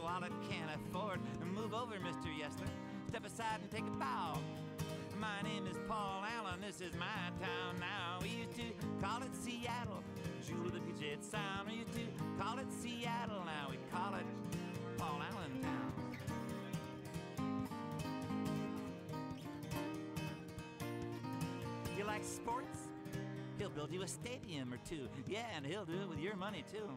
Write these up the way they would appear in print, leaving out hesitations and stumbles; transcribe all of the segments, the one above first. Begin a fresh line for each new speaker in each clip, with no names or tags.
wallet can't afford. Move over, Mr. Yesler. Step aside and take a bow. My name is Paul Allen, this is my town now. We used to call it Seattle, jewel of the Puget Sound. We used to call it Seattle, now we call it Paul Allen town. You like sports? He'll build you a stadium or two. Yeah, and he'll do it with your money too.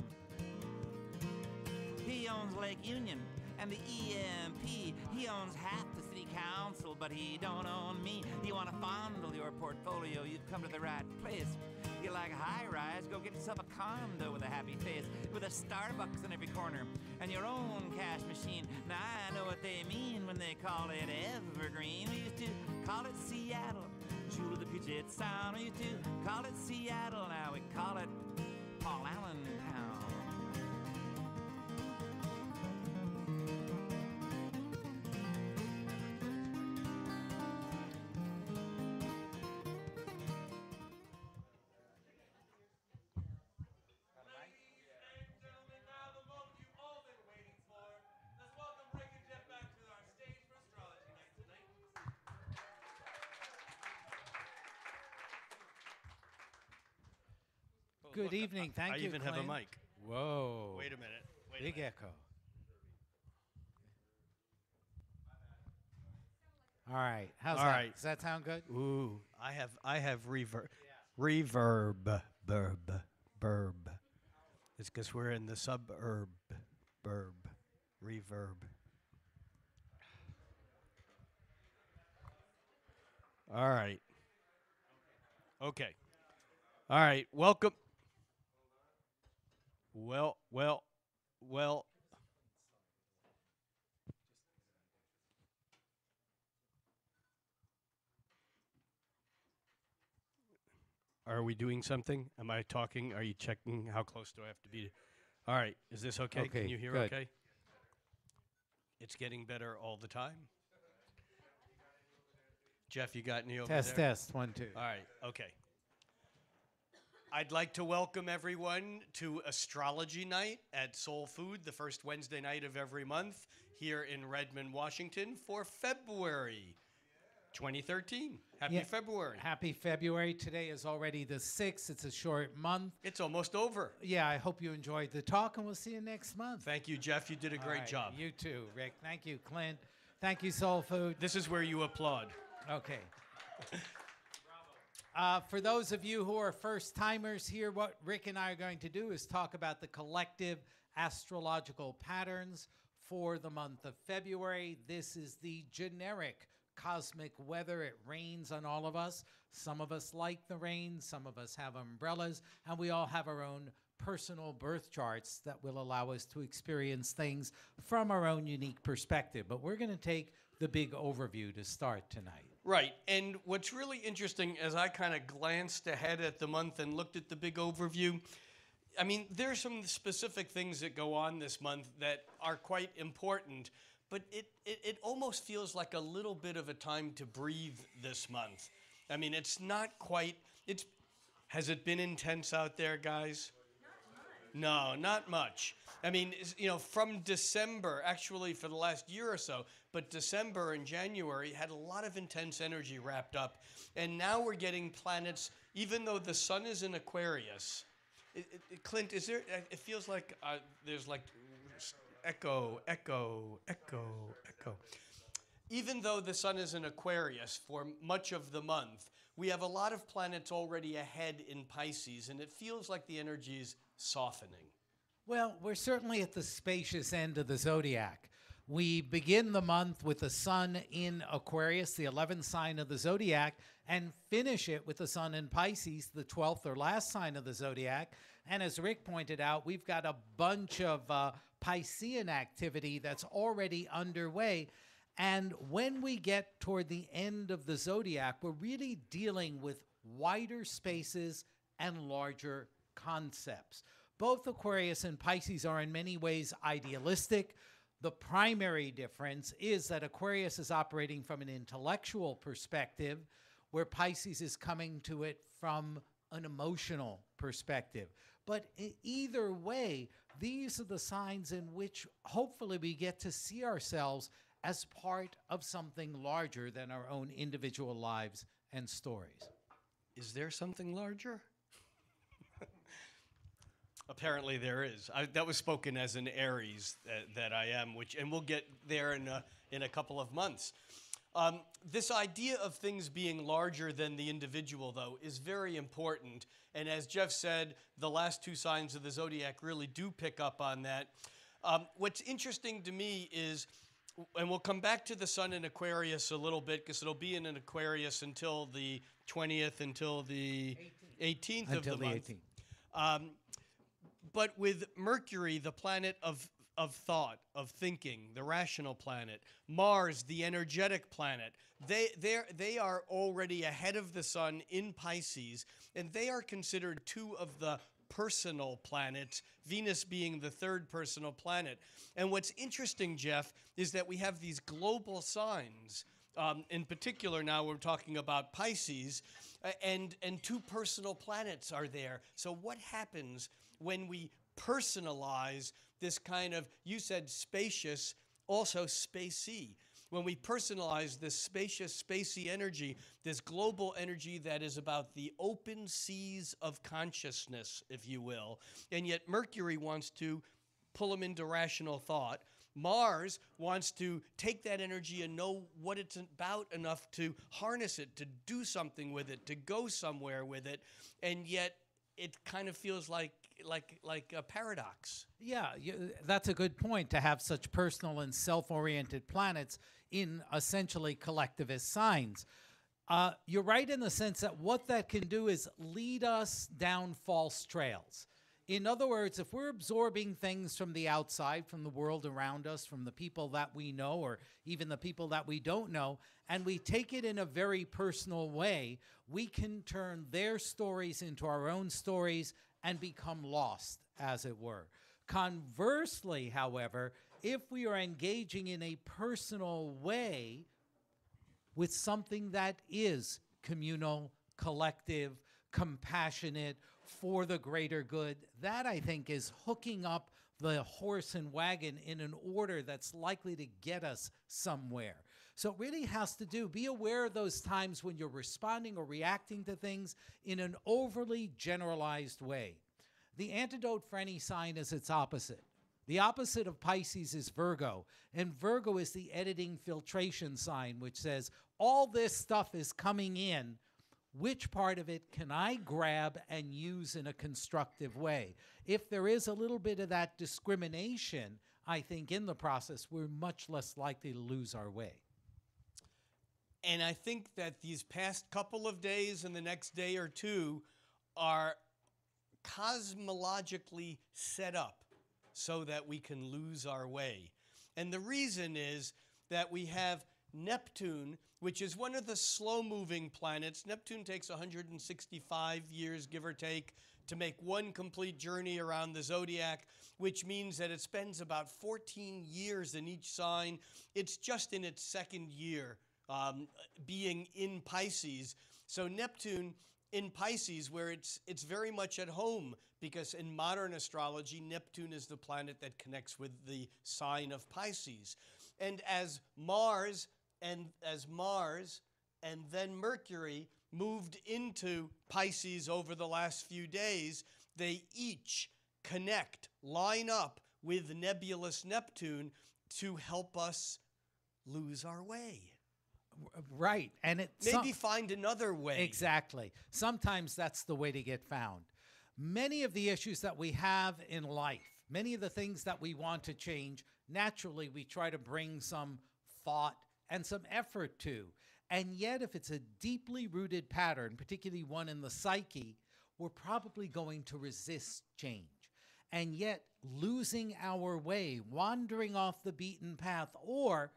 He owns Lake Union and the EMP. He owns half the city council, but he don't own me. You want to fondle your portfolio, you've come to the right place. You like high-rise, go get yourself a condo with a happy face, with a Starbucks in every corner, and your own cash machine. Now I know what they mean when they call it evergreen. We used to call it Seattle, jewel of the Puget Sound. We used to call it Seattle, now we call it Paul Allen town.
Good evening. Thank you,
I even have a
Clint.
mic.
Whoa.
Wait a minute.
Big echo. All right. How's
All
that?
right.
Does that sound good?
Ooh, I have reverb, burb. It's because we're in the suburb, reverb. All right. Okay. All right. Welcome. Well. Are we doing something? Am I talking? Are you checking? How close do I have to be? All right. Is this okay?
Okay,
Can you hear
good.
okay? It's getting better all the time. Jeff, you got me over
Test,
there?
test. 1, 2.
All right, okay. I'd like to welcome everyone to Astrology Night at Soul Food, the first Wednesday night of every month here in Redmond, Washington for February 2013. Happy
Yeah.
February.
Happy February. Today is already the 6th. It's a short month.
It's almost over.
Yeah, I hope you enjoyed the talk, and we'll see you next month.
Thank you, Jeff. You did a
All
great
right,
job.
You too, Rick. Thank you, Clint. Thank you, Soul Food.
This is where you applaud.
Okay. For those of you who are first-timers here, what Rick and I are going to do is talk about the collective astrological patterns for the month of February. This is the generic cosmic weather. It rains on all of us. Some of us like the rain. Some of us have umbrellas. And we all have our own personal birth charts that will allow us to experience things from our own unique perspective. But we're going to take the big overview to start tonight.
Right, and what's really interesting as I kind of glanced ahead at the month and looked at the big overview, I mean, there's some specific things that go on this month that are quite important, but it almost feels like a little bit of a time to breathe this month. I mean, it's not quite, has it been intense out there, guys? No, not much. I mean, from December, actually for the last year or so, but December and January had a lot of intense energy wrapped up. And now we're getting planets, even though the sun is in Aquarius. Clint, is there, it feels like there's like echo. Even though the sun is in Aquarius for much of the month, we have a lot of planets already ahead in Pisces, and it feels like the energy is softening.
Well, we're certainly at the spacious end of the zodiac. We begin the month with the sun in Aquarius, the 11th sign of the zodiac, and finish it with the sun in Pisces, the 12th or last sign of the zodiac. And as Rick pointed out, we've got a bunch of Piscean activity that's already underway. And when we get toward the end of the zodiac, we're really dealing with wider spaces and larger concepts. Both Aquarius and Pisces are in many ways idealistic. The primary difference is that Aquarius is operating from an intellectual perspective, where Pisces is coming to it from an emotional perspective. But either way, these are the signs in which hopefully we get to see ourselves as part of something larger than our own individual lives and stories.
Is there something larger? Apparently there is. That was spoken as an Aries that I am, and we'll get there in a couple of months. This idea of things being larger than the individual, though, is very important. And as Jeff said, the last two signs of the zodiac really do pick up on that. What's interesting to me is, and we'll come back to the sun in Aquarius a little bit, because it'll be in an Aquarius until the 20th, until the 18th of the month. 18th. But with Mercury, the planet of thought, of thinking, the rational planet, Mars, the energetic planet, they are already ahead of the sun in Pisces, and they are considered two of the personal planets, Venus being the third personal planet. And what's interesting, Jeff, is that we have these global signs. In particular, now we're talking about Pisces, and two personal planets are there. So what happens when we personalize this kind of, you said spacious, also spacey. When we personalize this spacious, spacey energy, this global energy that is about the open seas of consciousness, if you will, and yet Mercury wants to pull them into rational thought. Mars wants to take that energy and know what it's about enough to harness it, to do something with it, to go somewhere with it, and yet it kind of feels like a paradox.
Yeah, that's a good point, to have such personal and self-oriented planets in essentially collectivist signs. You're right in the sense that what that can do is lead us down false trails. In other words, if we're absorbing things from the outside, from the world around us, from the people that we know, or even the people that we don't know, and we take it in a very personal way, we can turn their stories into our own stories and become lost, as it were. Conversely, however, if we are engaging in a personal way with something that is communal, collective, compassionate, for the greater good, that I think is hooking up the horse and wagon in an order that's likely to get us somewhere. So it really has to do, be aware of those times when you're responding or reacting to things in an overly generalized way. The antidote for any sign is its opposite. The opposite of Pisces is Virgo, and Virgo is the editing filtration sign, which says, all this stuff is coming in. Which part of it can I grab and use in a constructive way? If there is a little bit of that discrimination, I think in the process, we're much less likely to lose our way.
And I think that these past couple of days and the next day or two are cosmologically set up so that we can lose our way. And the reason is that we have Neptune, which is one of the slow-moving planets. Neptune takes 165 years, give or take, to make one complete journey around the zodiac, which means that it spends about 14 years in each sign. It's just in its second year being in Pisces. So Neptune in Pisces, where it's very much at home, because in modern astrology, Neptune is the planet that connects with the sign of Pisces. And as Mars and then Mercury moved into Pisces over the last few days, they each connect, line up with nebulous Neptune to help us lose our way.
Right. And
maybe find another way.
Exactly. Sometimes that's the way to get found. Many of the issues that we have in life, many of the things that we want to change, naturally we try to bring some thought and some effort to. And yet, if it's a deeply rooted pattern, particularly one in the psyche, we're probably going to resist change. And yet, losing our way, wandering off the beaten path, or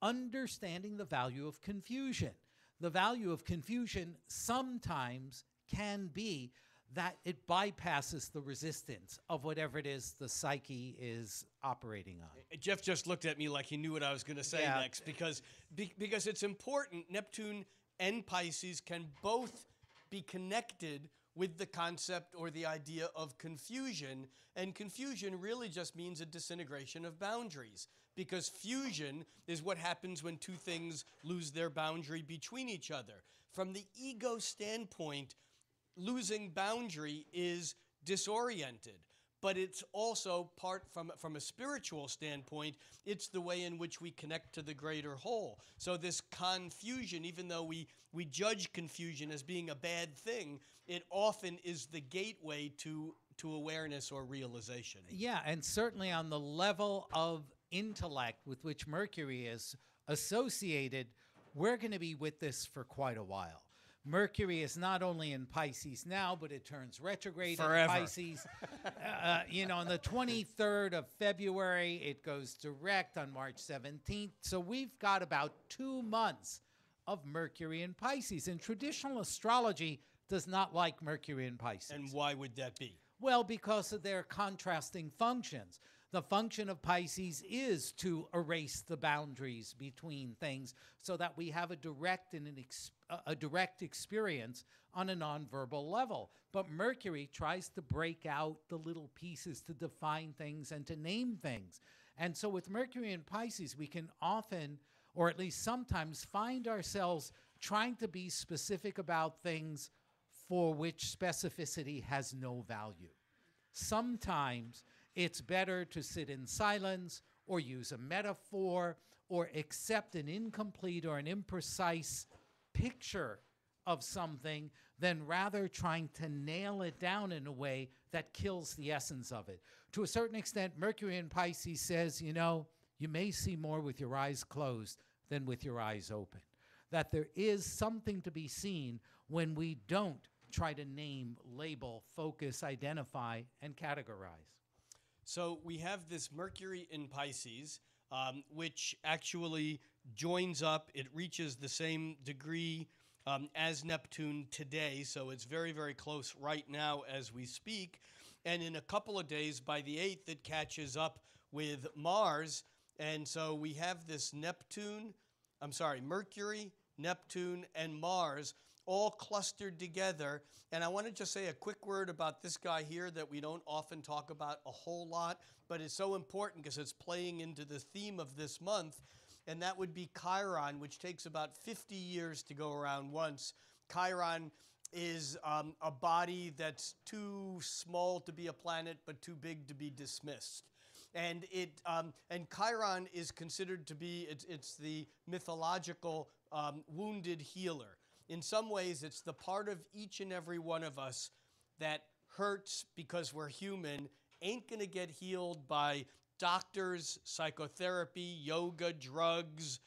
understanding the value of confusion. The value of confusion sometimes can be that it bypasses the resistance of whatever it is the psyche is operating on.
Jeff just looked at me like he knew what I was going to say next, because it's important. Neptune and Pisces can both be connected with the concept or the idea of confusion. And confusion really just means a disintegration of boundaries, because fusion is what happens when two things lose their boundary between each other. From the ego standpoint, losing boundary is disoriented. But it's also part from a spiritual standpoint, it's the way in which we connect to the greater whole. So this confusion, even though we judge confusion as being a bad thing, it often is the gateway to awareness or realization.
Yeah, and certainly on the level of intellect with which Mercury is associated, we're going to be with this for quite a while. Mercury is not only in Pisces now, but it turns retrograde
Forever.
in Pisces. On the 23rd of February, it goes direct on March 17th. So we've got about 2 months of Mercury in Pisces. And traditional astrology does not like Mercury in Pisces.
And why would that be?
Well, because of their contrasting functions. The function of Pisces is to erase the boundaries between things so that we have a direct experience on a nonverbal level. But Mercury tries to break out the little pieces to define things and to name things. And so with Mercury in Pisces, we can often, or at least sometimes, find ourselves trying to be specific about things for which specificity has no value. Sometimes it's better to sit in silence or use a metaphor or accept an incomplete or an imprecise picture of something than rather trying to nail it down in a way that kills the essence of it. To a certain extent, Mercury in Pisces says, you may see more with your eyes closed than with your eyes open. That there is something to be seen when we don't try to name, label, focus, identify, and categorize.
So we have this Mercury in Pisces, which actually joins up. It reaches the same degree as Neptune today, so it's very, very close right now as we speak. And in a couple of days, by the 8th, it catches up with Mars. And so we have this Mercury, Neptune, and Mars all clustered together. And I want to just say a quick word about this guy here that we don't often talk about a whole lot, but it's so important because it's playing into the theme of this month, and that would be Chiron, which takes about 50 years to go around once. Chiron is a body that's too small to be a planet, but too big to be dismissed. And Chiron is considered to be, it's the mythological wounded healer. In some ways, it's the part of each and every one of us that hurts because we're human, ain't going to get healed by doctors, psychotherapy, yoga, drugs,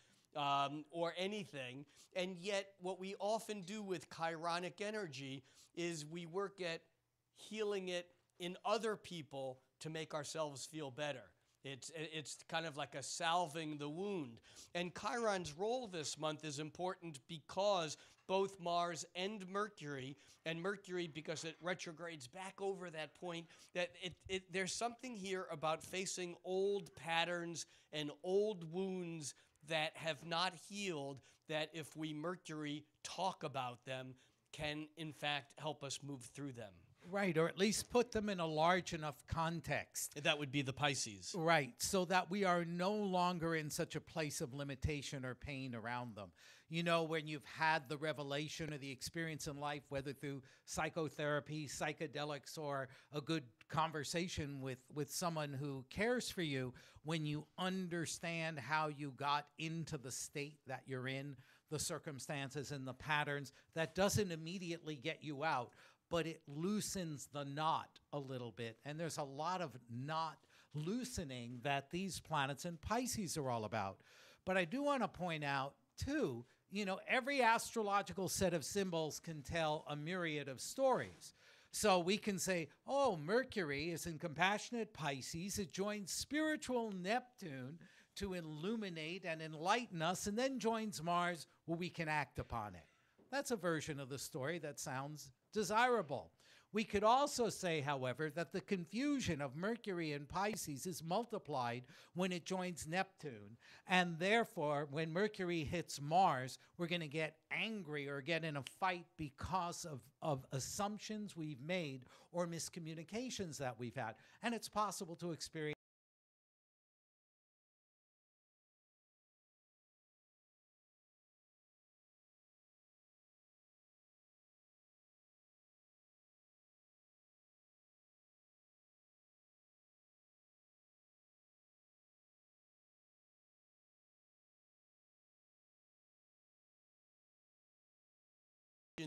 or anything. And yet, what we often do with chironic energy is we work at healing it in other people to make ourselves feel better. It's kind of like a salving the wound. And Chiron's role this month is important because both Mars and Mercury because it retrogrades back over that point, that there's something here about facing old patterns and old wounds that have not healed, that if we Mercury talk about them, can in fact help us move through them.
Right, or at least put them in a large enough context.
That would be the Pisces.
Right, so that we are no longer in such a place of limitation or pain around them. When you've had the revelation or the experience in life, whether through psychotherapy, psychedelics, or a good conversation with someone who cares for you, when you understand how you got into the state that you're in, the circumstances and the patterns, that doesn't immediately get you out, but it loosens the knot a little bit. And there's a lot of knot loosening that these planets in Pisces are all about. But I do want to point out, too, every astrological set of symbols can tell a myriad of stories. So we can say, Mercury is in compassionate Pisces. It joins spiritual Neptune to illuminate and enlighten us, and then joins Mars where we can act upon it. That's a version of the story that sounds desirable. We could also say, however, that the confusion of Mercury and Pisces is multiplied when it joins Neptune. And therefore, when Mercury hits Mars, we're going to get angry or get in a fight because of assumptions we've made or miscommunications that we've had. And it's possible to experience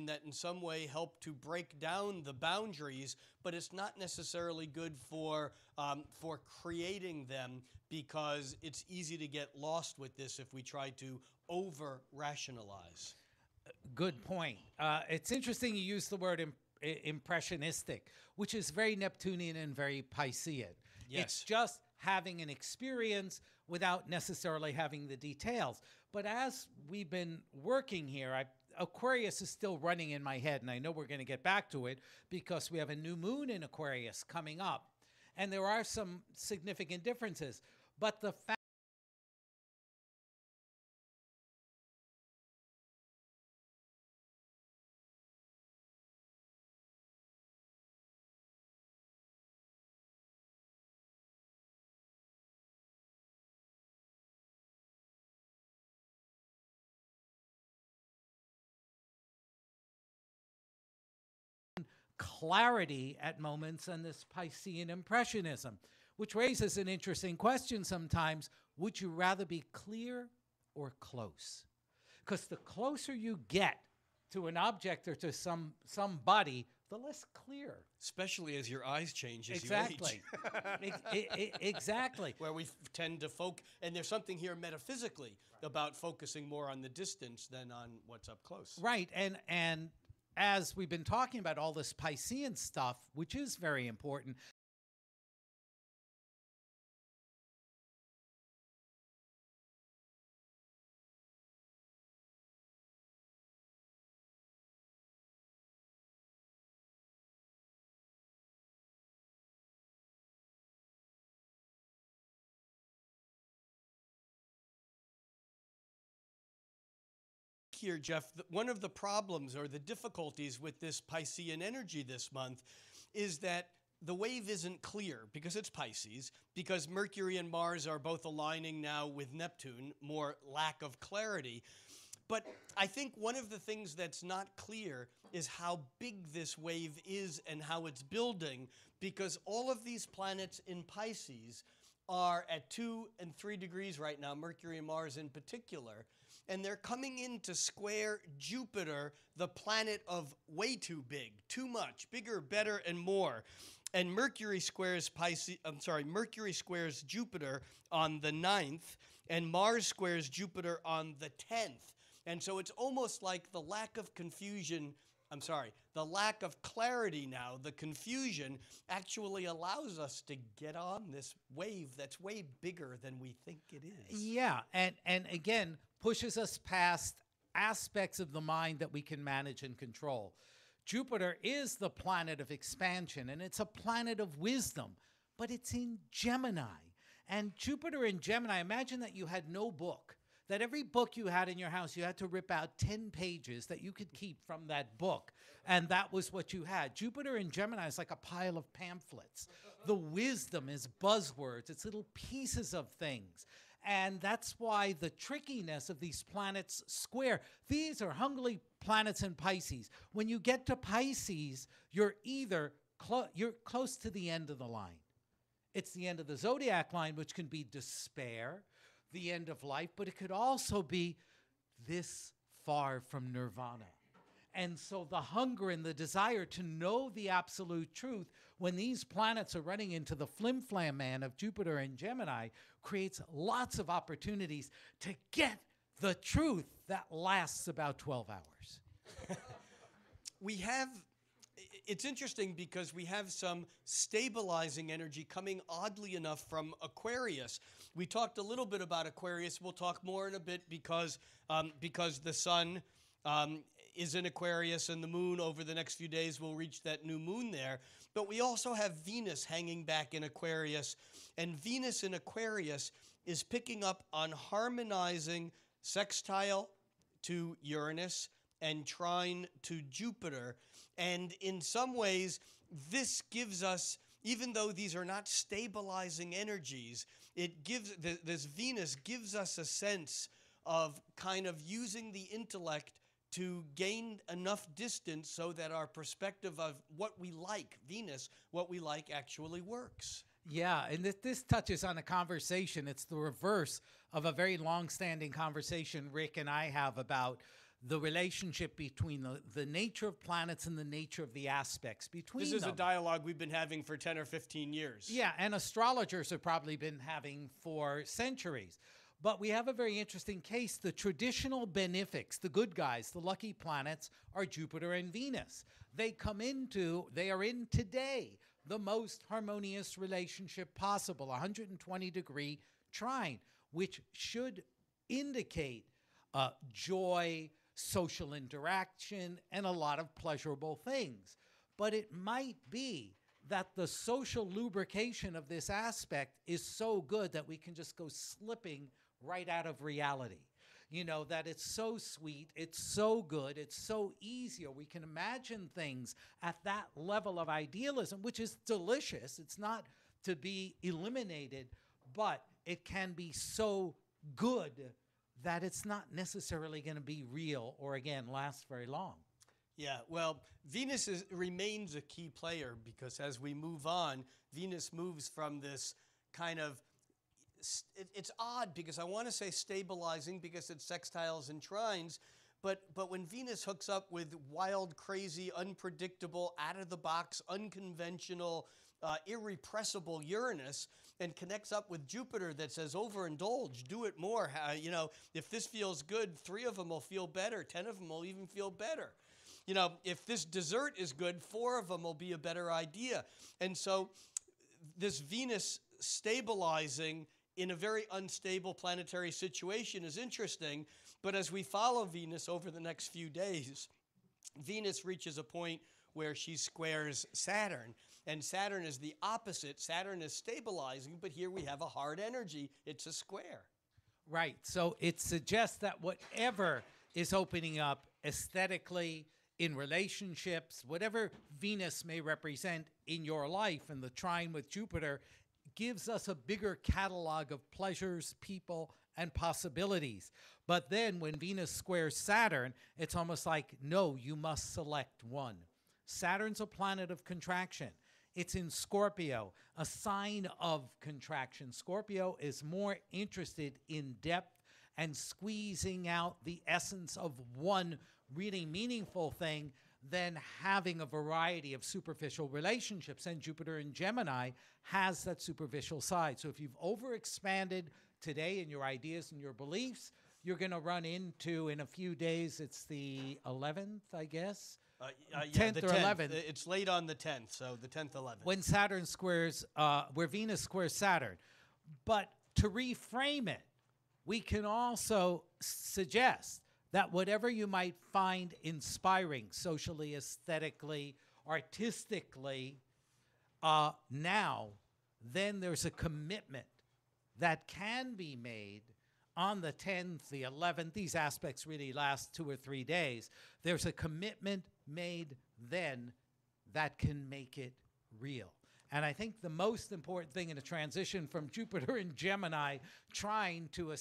that in some way help to break down the boundaries, but it's not necessarily good for creating them, because it's easy to get lost with this if we try to over-rationalize.
Good point. It's interesting you use the word impressionistic, which is very Neptunian and very Piscean.
Yes.
It's just having an experience without necessarily having the details. But as we've been working here, Aquarius is still running in my head, and I know we're going to get back to it because we have a new moon in Aquarius coming up. And there are some significant differences. But the fact clarity at moments and this Piscean impressionism, which raises an interesting question sometimes. Would you rather be clear or close? Because the closer you get to an object or to somebody, the less clear.
Especially as your eyes change as
Exactly.
you age.
Exactly.
Where we tend to focus, and there's something here metaphysically about focusing more on the distance than on what's up close.
Right. And as we've been talking about all this Piscean stuff, which is very important,
here, Jeff, one of the problems or the difficulties with this Piscean energy this month is that the wave isn't clear because it's Pisces, because Mercury and Mars are both aligning now with Neptune, more lack of clarity. But I think one of the things that's not clear is how big this wave is and how it's building, because all of these planets in Pisces are at 2 and 3 degrees right now, Mercury and Mars in particular, and they're coming in to square Jupiter, the planet of way too big, too much, bigger, better, and more. And Mercury squares Mercury squares Jupiter on the 9th, and Mars squares Jupiter on the 10th. And so it's almost like the lack of clarity now, the confusion actually allows us to get on this wave that's way bigger than we think it is.
yeah, and again, pushes us past aspects of the mind that we can manage and control. Jupiter is the planet of expansion, and it's a planet of wisdom, but it's in Gemini. And Jupiter in Gemini, imagine that you had no book, that every book you had in your house, you had to rip out 10 pages that you could keep from that book, and that was what you had. Jupiter in Gemini is like a pile of pamphlets. The wisdom is buzzwords. It's little pieces of things. And that's why the trickiness of these planets square. These are hungry planets in Pisces. When you get to Pisces, you're either you're close to the end of the line. It's the end of the zodiac line, which can be despair, the end of life, but it could also be this far from nirvana. And so the hunger and the desire to know the absolute truth when these planets are running into the flim-flam man of Jupiter and Gemini creates lots of opportunities to get the truth that lasts about 12 hours.
It's interesting because we have some stabilizing energy coming, oddly enough, from Aquarius. We talked a little bit about Aquarius. We'll talk more in a bit because the sun is in Aquarius, and the moon over the next few days will reach that new moon there. But we also have Venus hanging back in Aquarius, and Venus in Aquarius is picking up on harmonizing sextile to Uranus and trine to Jupiter. And in some ways, this gives us, even though these are not stabilizing energies, it gives this Venus gives us a sense of kind of using the intellect to gain enough distance so that our perspective of what we like, Venus, what we like actually works.
Yeah, and this touches on a conversation. It's the reverse of a very long-standing conversation Rick and I have about the relationship between the nature of planets and the nature of the aspects between them.
This is a dialogue we've been having for 10 or 15 years.
Yeah, and astrologers have probably been having for centuries. But we have a very interesting case. The traditional benefics, the good guys, the lucky planets, are Jupiter and Venus. They are in today the most harmonious relationship possible, 120-degree trine, which should indicate joy, social interaction, and a lot of pleasurable things. But it might be that the social lubrication of this aspect is so good that we can just go slipping right out of reality. You know, that it's so sweet, it's so good, it's so easy, or we can imagine things at that level of idealism, which is delicious. It's not to be eliminated, but it can be so good that it's not necessarily going to be real or, again, last very long.
Yeah, well, Venus remains a key player because as we move on, Venus moves from this kind of, it's odd because I want to say stabilizing because it's sextiles and trines, but when Venus hooks up with wild, crazy, unpredictable, out-of-the-box, unconventional, irrepressible Uranus and connects up with Jupiter that says overindulge, do it more. You know, if this feels good, 3 of them will feel better, 10 of them will even feel better. You know, if this dessert is good, 4 of them will be a better idea. And so this Venus stabilizing in a very unstable planetary situation is interesting. But as we follow Venus over the next few days, Venus reaches a point where she squares Saturn. And Saturn is the opposite. Saturn is stabilizing, but here we have a hard energy. It's a square.
Right. So it suggests that whatever is opening up aesthetically, in relationships, whatever Venus may represent in your life, and the trine with Jupiter gives us a bigger catalog of pleasures, people, and possibilities. But then when Venus squares Saturn, it's almost like, no, you must select one. Saturn's a planet of contraction. It's in Scorpio, a sign of contraction. Scorpio is more interested in depth and squeezing out the essence of one really meaningful thing than having a variety of superficial relationships. And Jupiter in Gemini has that superficial side. So if you've overexpanded today in your ideas and your beliefs, you're going to run into, in a few days, it's the 11th, I guess? 10th or 11th.
It's late on the 10th, so the 10th, 11th.
When Saturn squares, where Venus squares Saturn. But to reframe it, we can also suggest that whatever you might find inspiring socially, aesthetically, artistically, now, then there's a commitment that can be made on the 10th, the 11th. These aspects really last 2 or 3 days. There's a commitment made then that can make it real. And I think the most important thing in a transition from Jupiter in Gemini trine to a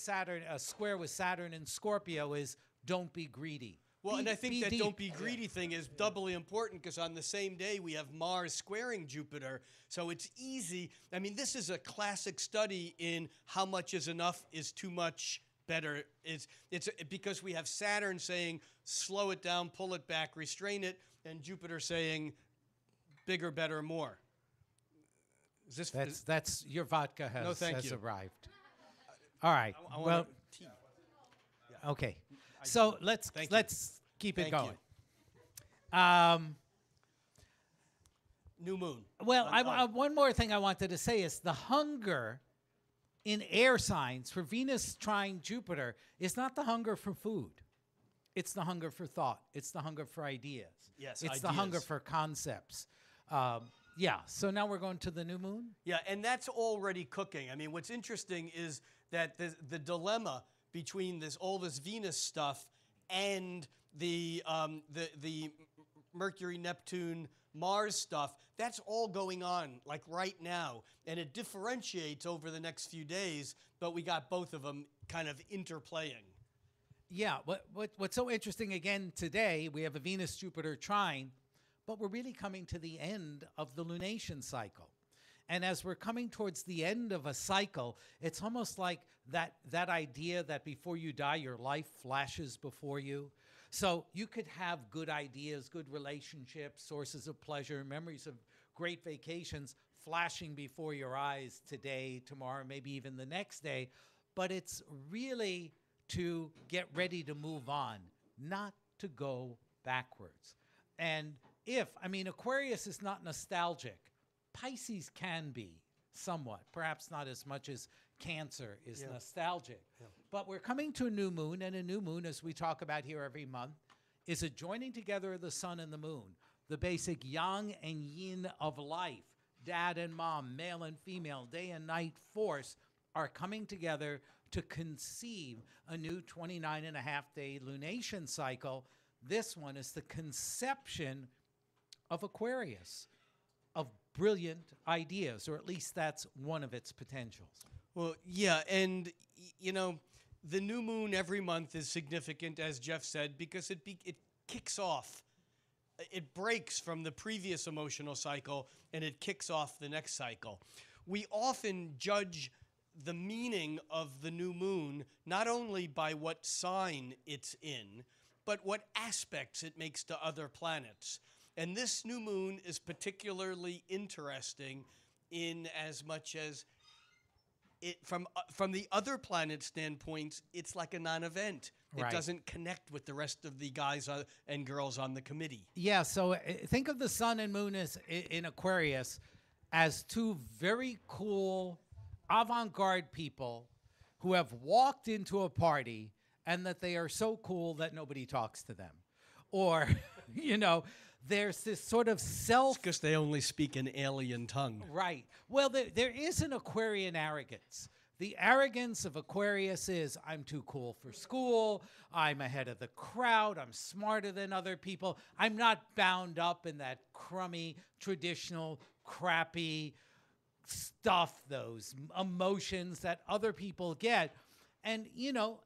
square with Saturn in Scorpio is don't be greedy.
Well, and I think that don't be greedy thing is doubly important because on the same day we have Mars squaring Jupiter. So it's easy. I mean, this is a classic study in how much is enough, is too much better. It's because we have Saturn saying slow it down, pull it back, restrain it, and Jupiter saying bigger, better, more. Is this
that's your vodka has arrived. All right.
I want tea.
Yeah. Okay. So let's keep it going.
New moon.
Well, one more thing I wanted to say is the hunger in air signs for Venus trine Jupiter is not the hunger for food. It's the hunger for thought. It's the hunger for ideas.
Yes,
it's the hunger
ideas.
for concepts. Yeah, so now we're going to the new moon?
Yeah, and that's already cooking. I mean, what's interesting is that the dilemma between all this Venus stuff and the Mercury, Neptune, Mars stuff, that's all going on like right now. And it differentiates over the next few days, but we got both of them kind of interplaying.
Yeah, what's so interesting again today, we have a Venus-Jupiter trine, but we're really coming to the end of the lunation cycle. And as we're coming towards the end of a cycle, it's almost like that idea that before you die, your life flashes before you. So you could have good ideas, good relationships, sources of pleasure, memories of great vacations flashing before your eyes today, tomorrow, maybe even the next day. But it's really to get ready to move on, not to go backwards. And Aquarius is not nostalgic. Pisces can be somewhat, perhaps not as much as Cancer is nostalgic. Yeah. But we're coming to a new moon, and a new moon, as we talk about here every month, is a joining together of the sun and the moon, the basic yang and yin of life. Dad and mom, male and female, day and night force are coming together to conceive a new 29.5-day lunation cycle. This one is the conception of Aquarius, of brilliant ideas, or at least that's one of its potentials.
Well, yeah, and the new moon every month is significant, as Jeff said, because it kicks off. It breaks from the previous emotional cycle, and it kicks off the next cycle. We often judge the meaning of the new moon not only by what sign it's in, but what aspects it makes to other planets. And this new moon is particularly interesting in as much as it, from the other planet standpoints, it's like a non-event. It doesn't connect with the rest of the guys and girls on the committee.
Yeah, so think of the sun and moon as in Aquarius as two very cool avant-garde people who have walked into a party and that they are so cool that nobody talks to them. Or, there's this sort of
because they only speak an alien tongue.
Right. Well, there is an Aquarian arrogance. The arrogance of Aquarius is, I'm too cool for school, I'm ahead of the crowd, I'm smarter than other people, I'm not bound up in that crummy, traditional, crappy stuff, those emotions that other people get. And,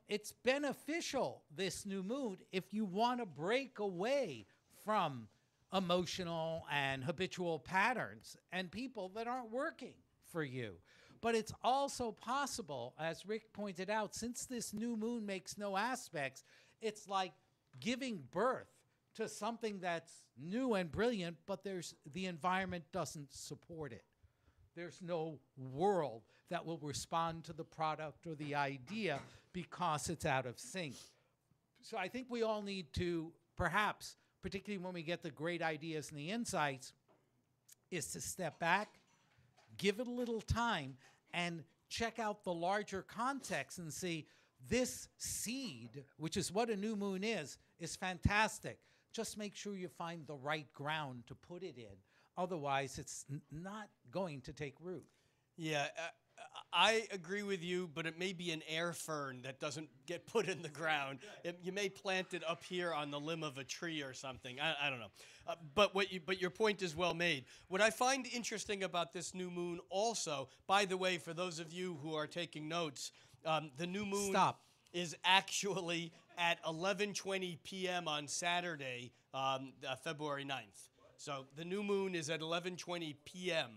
it's beneficial, this new moon, if you want to break away from emotional and habitual patterns and people that aren't working for you. But it's also possible, as Rick pointed out, since this new moon makes no aspects, it's like giving birth to something that's new and brilliant, but the environment doesn't support it. There's no world that will respond to the product or the idea because it's out of sync. So I think we all need to, perhaps, particularly when we get the great ideas and the insights, is to step back, give it a little time, and check out the larger context and see this seed, which is what a new moon is fantastic. Just make sure you find the right ground to put it in. Otherwise, it's not going to take root.
Yeah, I agree with you, but it may be an air fern that doesn't get put in the ground. You may plant it up here on the limb of a tree or something. I don't know. But your point is well made. What I find interesting about this new moon also, by the way, for those of you who are taking notes, the new moon is actually at 11:20 p.m. on Saturday, February 9th. So the new moon is at 11:20 p.m.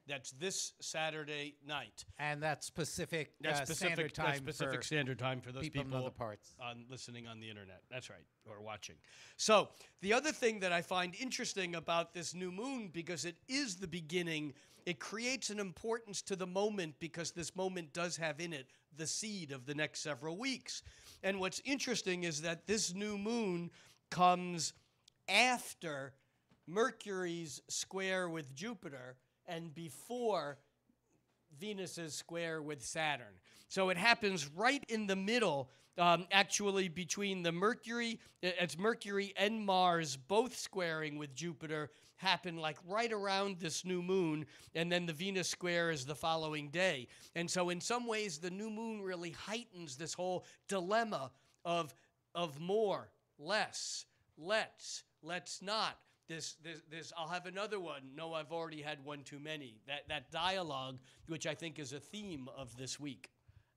That's this Saturday night.
And that's Pacific Standard Time.
That's Pacific Standard Time for those people
in other parts.
Listening on the internet. That's right, or watching. So the other thing that I find interesting about this new moon, because it is the beginning, it creates an importance to the moment because this moment does have in it the seed of the next several weeks. And what's interesting is that this new moon comes after Mercury's square with Jupiter and before Venus's square with Saturn. So it happens right in the middle actually between the Mercury, it's Mercury and Mars both squaring with Jupiter, happen like right around this new moon, and then the Venus square is the following day. And so in some ways, the new moon really heightens this whole dilemma of more, less, let's not. This, I'll have another one. No, I've already had one too many. That dialogue, which I think is a theme of this week.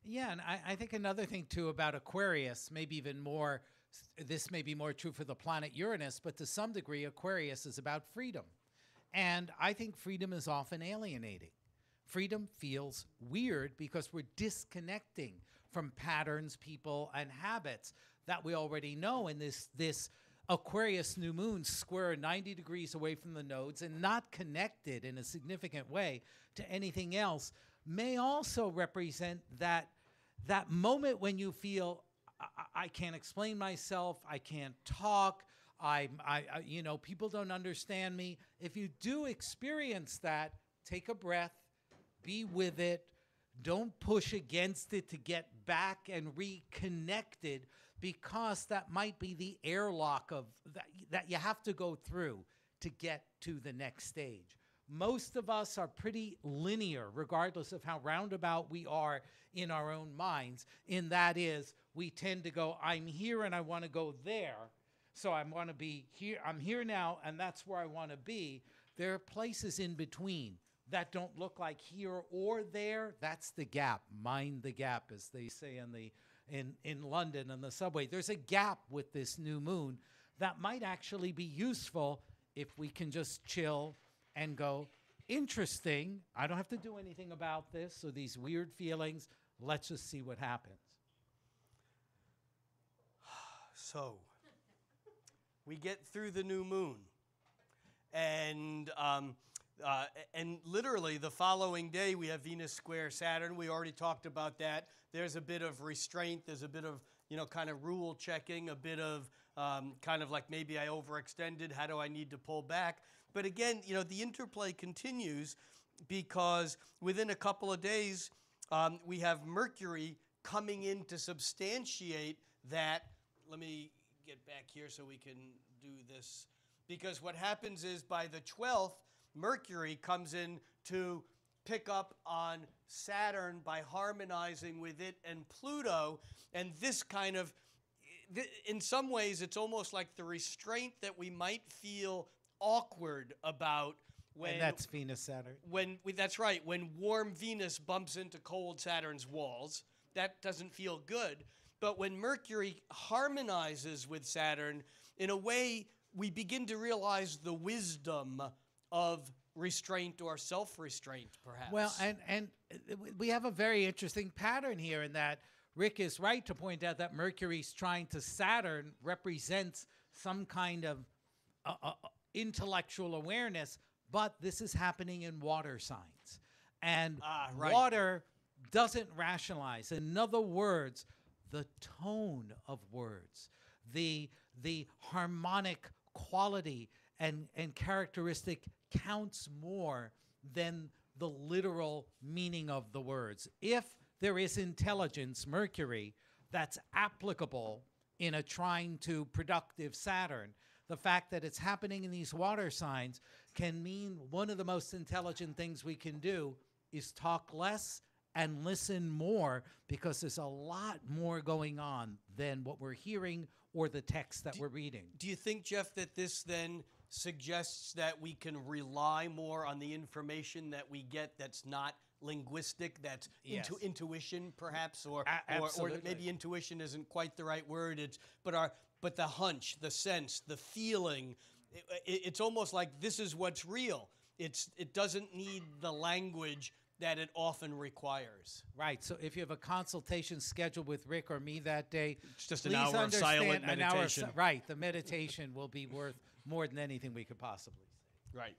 Yeah, and I think another thing, too, about Aquarius, maybe even more, this may be more true for the planet Uranus, but to some degree, Aquarius is about freedom. And I think freedom is often alienating. Freedom feels weird because we're disconnecting from patterns, people, and habits that we already know. And this Aquarius new moon square 90 degrees away from the nodes and not connected in a significant way to anything else may also represent that moment when you feel I can't explain myself, I can't talk, I people don't understand me. If you do experience that, take a breath, be with it, don't push against it to get back and reconnected, because that might be the airlock of that you have to go through to get to the next stage. Most of us are pretty linear, regardless of how roundabout we are in our own minds. In that is, we tend to go, I'm here and I want to go there. So I want to be here. I'm here now, and that's where I want to be. There are places in between that don't look like here or there. That's the gap. Mind the gap, as they say in London on the subway. There's a gap with this new moon that might actually be useful if we can just chill and go, interesting, I don't have to do anything about this, or these weird feelings. Let's just see what happens.
So, we get through the new moon, and literally the following day we have Venus square Saturn. We already talked about that. There's a bit of restraint. There's a bit of, kind of rule checking, a bit of kind of like maybe I overextended. How do I need to pull back? But again, the interplay continues, because within a couple of days, we have Mercury coming in to substantiate that. Let me get back here so we can do this. Because what happens is by the 12th, Mercury comes in to pick up on Saturn by harmonizing with it and Pluto. And this kind of, in some ways, it's almost like the restraint that we might feel awkward about when,
and that's Venus Saturn.
That's right. When warm Venus bumps into cold Saturn's walls, that doesn't feel good. But when Mercury harmonizes with Saturn, in a way, we begin to realize the wisdom of restraint or self-restraint, perhaps.
Well, and we have a very interesting pattern here in that Rick is right to point out that Mercury's trine to Saturn represents some kind of intellectual awareness, but this is happening in water signs. And
right.
Water doesn't rationalize. In other words, the tone of words, the harmonic quality and characteristic counts more than the literal meaning of the words. If there is intelligence, Mercury, that's applicable in a trine to productive Saturn, the fact that it's happening in these water signs can mean one of the most intelligent things we can do is talk less and listen more, because there's a lot more going on than what we're hearing or the text that we're reading.
Do you think, Jeff, that this then suggests that we can rely more on the information that we get that's not linguistic, that's
Yes.
intuition, perhaps, or
Absolutely.
maybe intuition isn't quite the right word. But the hunch, the sense, the feeling, it's almost like this is what's real. It doesn't need the language that it often requires.
Right. So if you have a consultation scheduled with Rick or me that day,
It's just an
please
hour of
understand
silent
an hour of
meditation.
right. The meditation will be worth more than anything we could possibly say.
Right.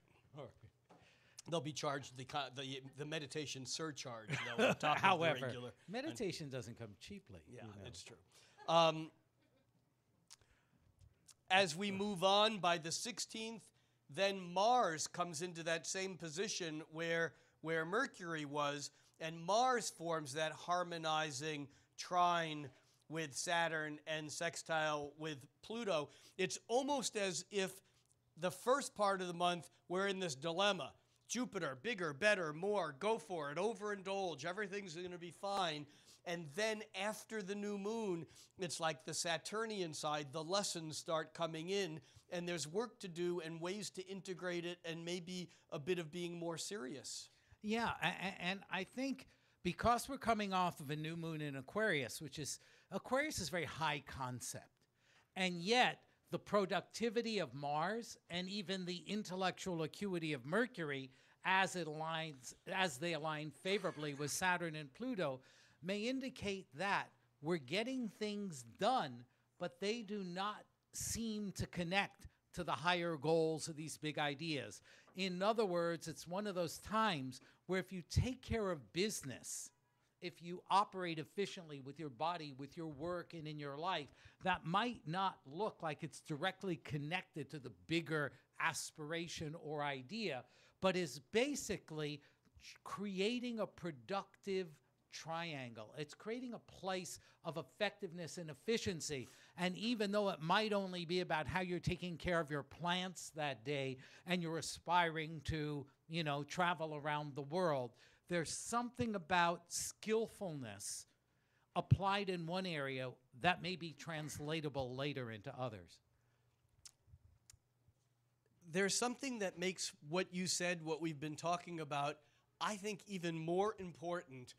They'll be charged the meditation surcharge, though, on top of the
However,
regular.
meditation doesn't come cheaply.
Yeah,
you know.
it's true. As we move on, by the 16th, then Mars comes into that same position where Mercury was, and Mars forms that harmonizing trine with Saturn and sextile with Pluto, it's almost as if the first part of the month we're in this dilemma. Jupiter, bigger, better, more, go for it, overindulge, everything's going to be fine. And then after the new moon, it's like the Saturnian side, the lessons start coming in, and there's work to do and ways to integrate it and maybe a bit of being more serious.
Yeah, and I think because we're coming off of a new moon in Aquarius, Aquarius is very high concept, and yet the productivity of Mars and even the intellectual acuity of Mercury, as they align favorably with Saturn and Pluto, may indicate that we're getting things done, but they do not seem to connect to the higher goals of these big ideas. In other words, it's one of those times where if you take care of business, if you operate efficiently with your body, with your work, and in your life, that might not look like it's directly connected to the bigger aspiration or idea, but is basically creating a productive triangle. It's creating a place of effectiveness and efficiency. And even though it might only be about how you're taking care of your plants that day and you're aspiring to, travel around the world, there's something about skillfulness applied in one area that may be translatable later into others.
There's something that makes what you said, what we've been talking about, I think even more important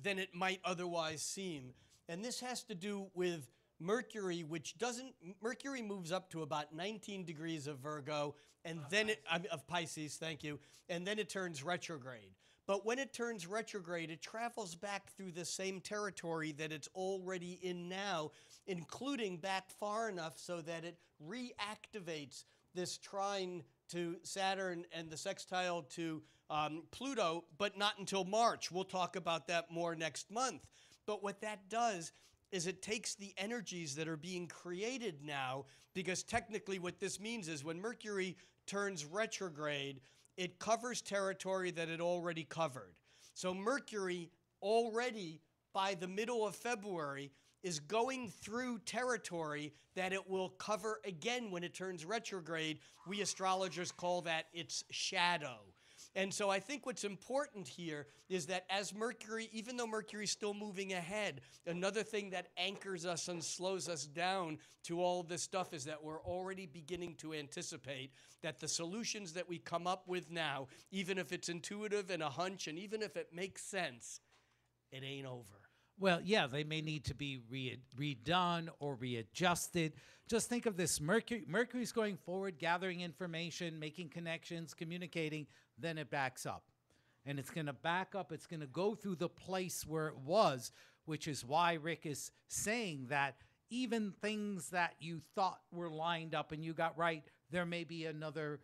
than it might otherwise seem. And this has to do with Mercury, Mercury moves up to about 19 degrees of Virgo, and then of Pisces, thank you, and then it turns retrograde. But when it turns retrograde, it travels back through the same territory that it's already in now, including back far enough so that it reactivates this trine to Saturn and the sextile to Pluto, but not until March. We'll talk about that more next month. But what that does is it takes the energies that are being created now, because technically what this means is when Mercury turns retrograde, it covers territory that it already covered. So Mercury already by the middle of February is going through territory that it will cover again when it turns retrograde. We astrologers call that its shadow. And so I think what's important here is that as Mercury, even though Mercury is still moving ahead, another thing that anchors us and slows us down to all of this stuff is that we're already beginning to anticipate that the solutions that we come up with now, even if it's intuitive and a hunch, and even if it makes sense, it ain't over.
Well, yeah, they may need to be redone or readjusted. Just think of this. Mercury's going forward, gathering information, making connections, communicating, then it backs up. And it's going to back up. It's going to go through the place where it was, which is why Rick is saying that even things that you thought were lined up and you got right, there may be another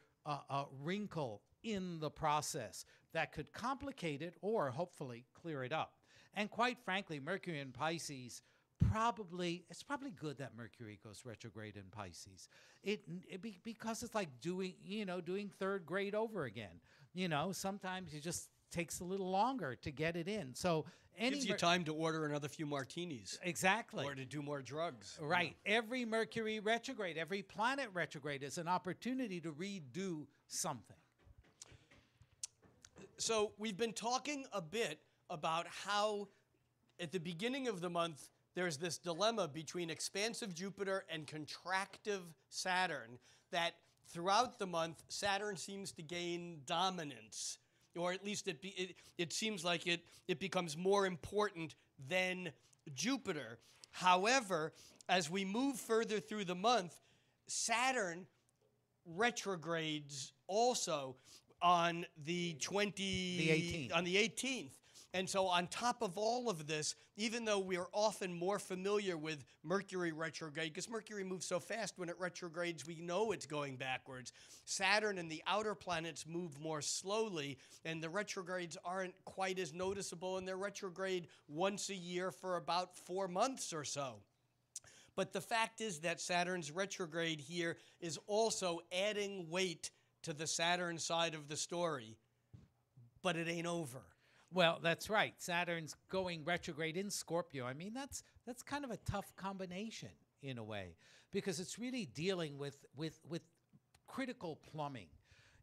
wrinkle in the process that could complicate it or hopefully clear it up. And quite frankly, Mercury in Pisces, it's probably good that Mercury goes retrograde in Pisces. Because it's like doing third grade over again. Sometimes it just takes a little longer to get it in. So
gives you time to order another few martinis.
Exactly.
Or to do more drugs.
Right. Every Mercury retrograde, every planet retrograde is an opportunity to redo something.
So we've been talking a bit about how at the beginning of the month there's this dilemma between expansive Jupiter and contractive Saturn, that throughout the month Saturn seems to gain dominance, or at least it seems like it becomes more important than Jupiter. However, as we move further through the month, Saturn retrogrades also on the 18th. And so on top of all of this, even though we are often more familiar with Mercury retrograde, because Mercury moves so fast when it retrogrades, we know it's going backwards. Saturn and the outer planets move more slowly, and the retrogrades aren't quite as noticeable, and they're retrograde once a year for about 4 months or so. But the fact is that Saturn's retrograde here is also adding weight to the Saturn side of the story, but it ain't over.
Well, that's right. Saturn's going retrograde in Scorpio. I mean, that's kind of a tough combination in a way, because it's really dealing with critical plumbing.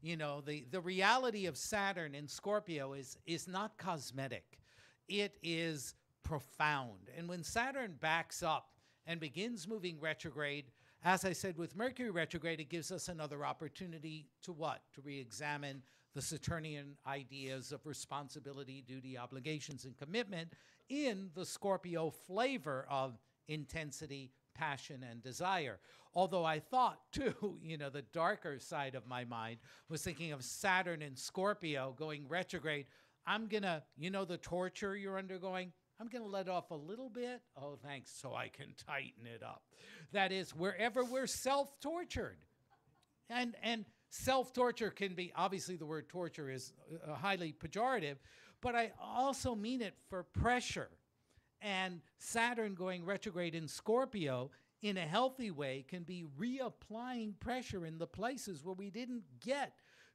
You know, the reality of Saturn in Scorpio is not cosmetic. It is profound. And when Saturn backs up and begins moving retrograde, as I said, with Mercury retrograde, it gives us another opportunity to what? To re-examine the Saturnian ideas of responsibility, duty, obligations, and commitment in the Scorpio flavor of intensity, passion, and desire. Although I thought, too, you know, the darker side of my mind was thinking of Saturn in Scorpio going retrograde. I'm going to, you know, the torture you're undergoing, I'm going to let off a little bit. Oh, thanks, so I can tighten it up. That is, wherever we're self-tortured. And self-torture can be, obviously the word torture is highly pejorative, but I also mean it for pressure. And Saturn going retrograde in Scorpio in a healthy way can be reapplying pressure in the places where we didn't get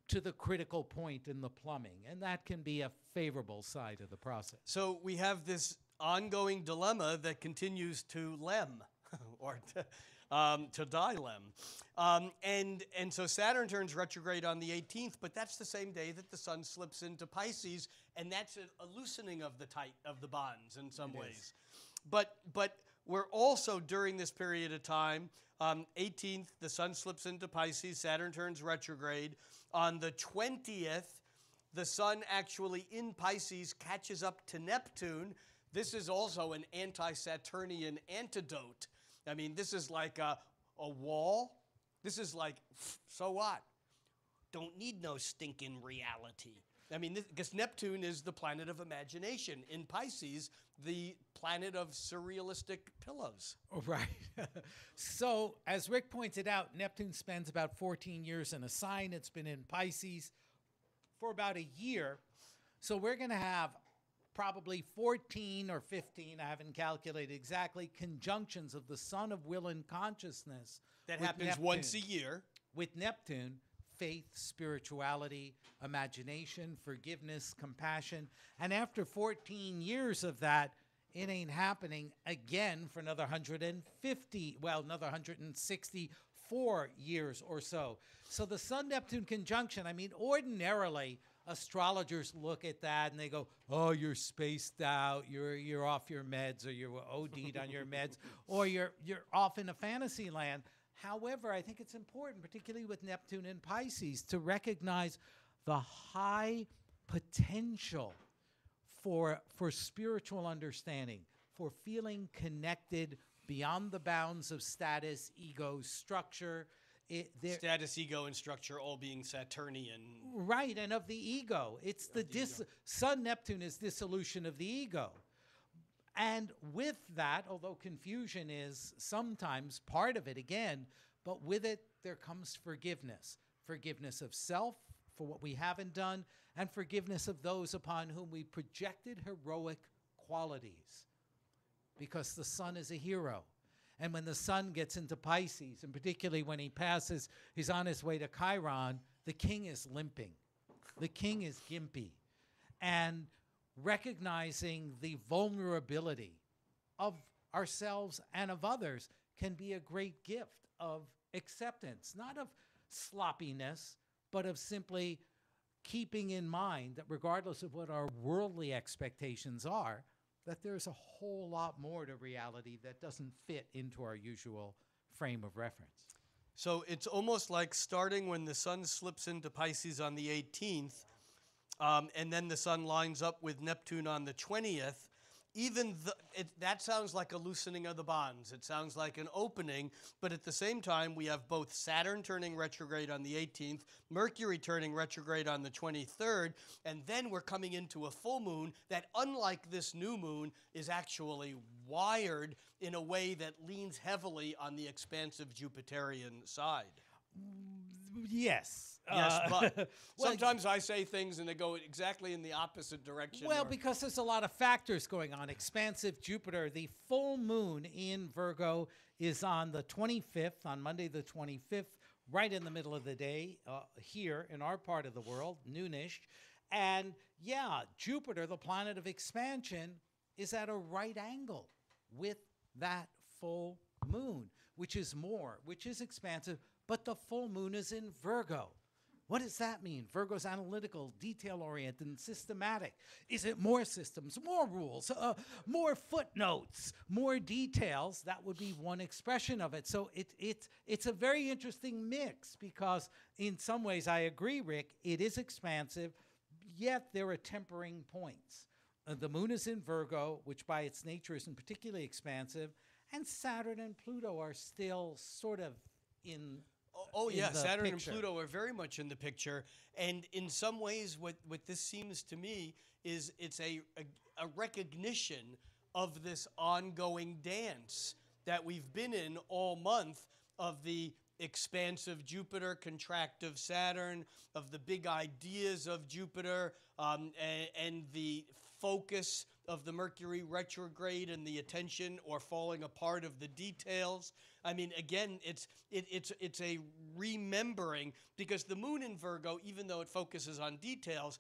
to the critical point in the plumbing. And that can be a favorable side of the process.
So we have this ongoing dilemma that continues to lem, or to dilem. And so Saturn turns retrograde on the 18th, but that's the same day that the sun slips into Pisces, and that's a loosening of the bonds in some ways. But we're also, during this period of time, 18th, the sun slips into Pisces, Saturn turns retrograde. On the 20th, the sun actually in Pisces catches up to Neptune. This is also an anti-Saturnian antidote. I mean, this is like a wall. This is like, so what? Don't need no stinking reality. I mean, because Neptune is the planet of imagination. In Pisces, the planet of surrealistic pillows.
Right. So, as Rick pointed out, Neptune spends about 14 years in a sign. It's been in Pisces for about a year. So we're going to have probably 14 or 15, I haven't calculated exactly, conjunctions of the sun of will and consciousness.
That happens
Neptune.
once a year.
With Neptune, faith, spirituality, imagination, forgiveness, compassion. And after 14 years of that, it ain't happening again for another 164 years or so. So the Sun-Neptune conjunction, I mean, ordinarily, astrologers look at that and they go, oh, you're spaced out, you're off your meds, or you're OD'd on your meds, or you're off in a fantasy land. However, I think it's important, particularly with Neptune and Pisces, to recognize the high potential for spiritual understanding, for feeling connected beyond the bounds of status, ego, structure.
Status, ego, and structure all being Saturnian.
Right, and of the ego. It's the Sun-Neptune is dissolution of the ego. And with that, although confusion is sometimes part of it again, but with it there comes forgiveness. Forgiveness of self for what we haven't done, and forgiveness of those upon whom we projected heroic qualities. Because the sun is a hero. And when the sun gets into Pisces, and particularly when he's on his way to Chiron, the king is limping. The king is gimpy. And recognizing the vulnerability of ourselves and of others can be a great gift of acceptance, not of sloppiness, but of simply keeping in mind that regardless of what our worldly expectations are, that there's a whole lot more to reality that doesn't fit into our usual frame of reference.
So it's almost like starting when the sun slips into Pisces on the 18th, and then the sun lines up with Neptune on the 20th, that sounds like a loosening of the bonds. It sounds like an opening, but at the same time, we have both Saturn turning retrograde on the 18th, Mercury turning retrograde on the 23rd, and then we're coming into a full moon that, unlike this new moon, is actually wired in a way that leans heavily on the expansive Jupiterian side.
Yes.
Yes, but sometimes I say things and they go exactly in the opposite direction.
Well, because there's a lot of factors going on. Expansive Jupiter, the full moon in Virgo is on the 25th, on Monday the 25th, right in the middle of the day here in our part of the world, noonish. And yeah, Jupiter, the planet of expansion, is at a right angle with that full moon, which is expansive, but the full moon is in Virgo. What does that mean? Virgo's analytical, detail-oriented, and systematic. Is it more systems, more rules, more footnotes, more details? That would be one expression of it. So it's a very interesting mix because in some ways, I agree, Rick, it is expansive, yet there are tempering points. The moon is in Virgo, which by its nature isn't particularly expansive, and Saturn and Pluto are still sort of in
yeah, Saturn
picture.
and Pluto are very much in the picture. And in some ways, what this seems to me is it's a recognition of this ongoing dance that we've been in all month of the expansive Jupiter, contractive Saturn, of the big ideas of Jupiter, and the focus of the Mercury retrograde and the attention or falling apart of the details. I mean, again, it's a remembering, because the moon in Virgo, even though it focuses on details,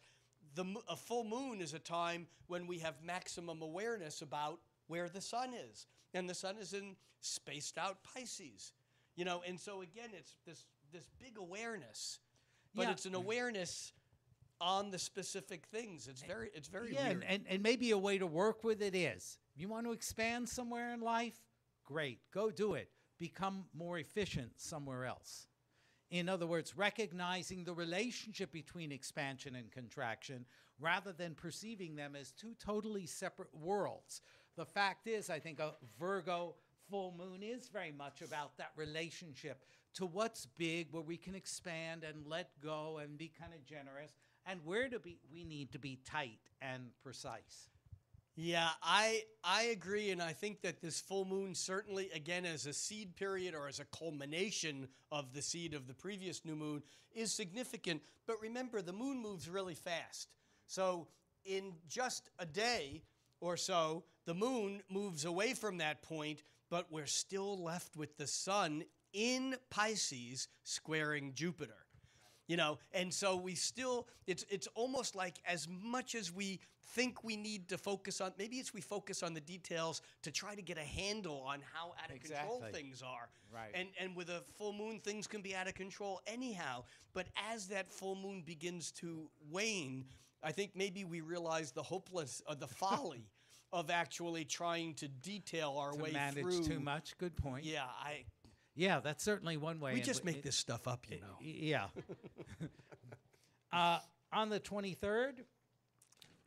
a full moon is a time when we have maximum awareness about where the sun is. And the sun is in spaced out Pisces. You know, and so again, it's this big awareness, but it's an awareness on the specific things. It's very weird.
And maybe a way to work with it is, you want to expand somewhere in life? Great, go do it. Become more efficient somewhere else. In other words, recognizing the relationship between expansion and contraction rather than perceiving them as two totally separate worlds. The fact is, I think a Virgo full moon is very much about that relationship to what's big, where we can expand and let go and be kind of generous, and where we need to be tight and precise.
Yeah, I agree, and I think that this full moon certainly, again, as a seed period or as a culmination of the seed of the previous new moon, is significant. But remember, the moon moves really fast. So in just a day or so, the moon moves away from that point, but we're still left with the sun in Pisces squaring Jupiter. You know, and so we still, it's almost like as much as we think we need to focus on, maybe we focus on the details to try to get a handle on how out of control things are.
Right.
And with a full moon, things can be out of control anyhow. But as that full moon begins to wane, I think maybe we realize the folly of actually trying to detail our way
manage
through.
Too much, good point.
Yeah,
Yeah, that's certainly one way.
We just make this stuff up, you know.
Yeah. On the 23rd,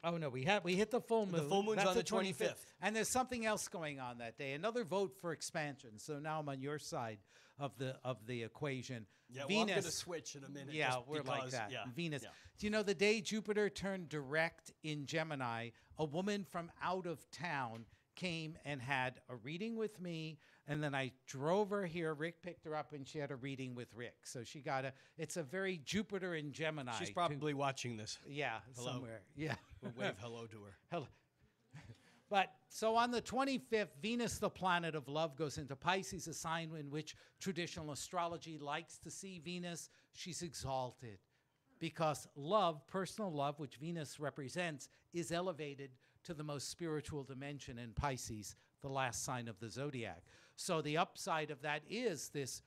oh no, we hit the full moon.
The full moon's
That's
on the 25th.
And there's something else going on that day. Another vote for expansion. So now I'm on your side of the equation.
Yeah,
Venus,
well, I'm going to switch in a minute.
Yeah,
just
we're
because,
like that.
Yeah,
Venus.
yeah.
Do you know the day Jupiter turned direct in Gemini, a woman from out of town came and had a reading with me, and then I drove her here. Rick picked her up, and she had a reading with Rick. So she got it's a very Jupiter in Gemini.
She's probably watching this.
Yeah,
Hello.
somewhere. Yeah.
We'll wave hello to her.
Hello. But so on the 25th, Venus, the planet of love, goes into Pisces, a sign in which traditional astrology likes to see Venus. She's exalted because love, personal love, which Venus represents, is elevated to the most spiritual dimension in Pisces, the last sign of the zodiac. So the upside of that is this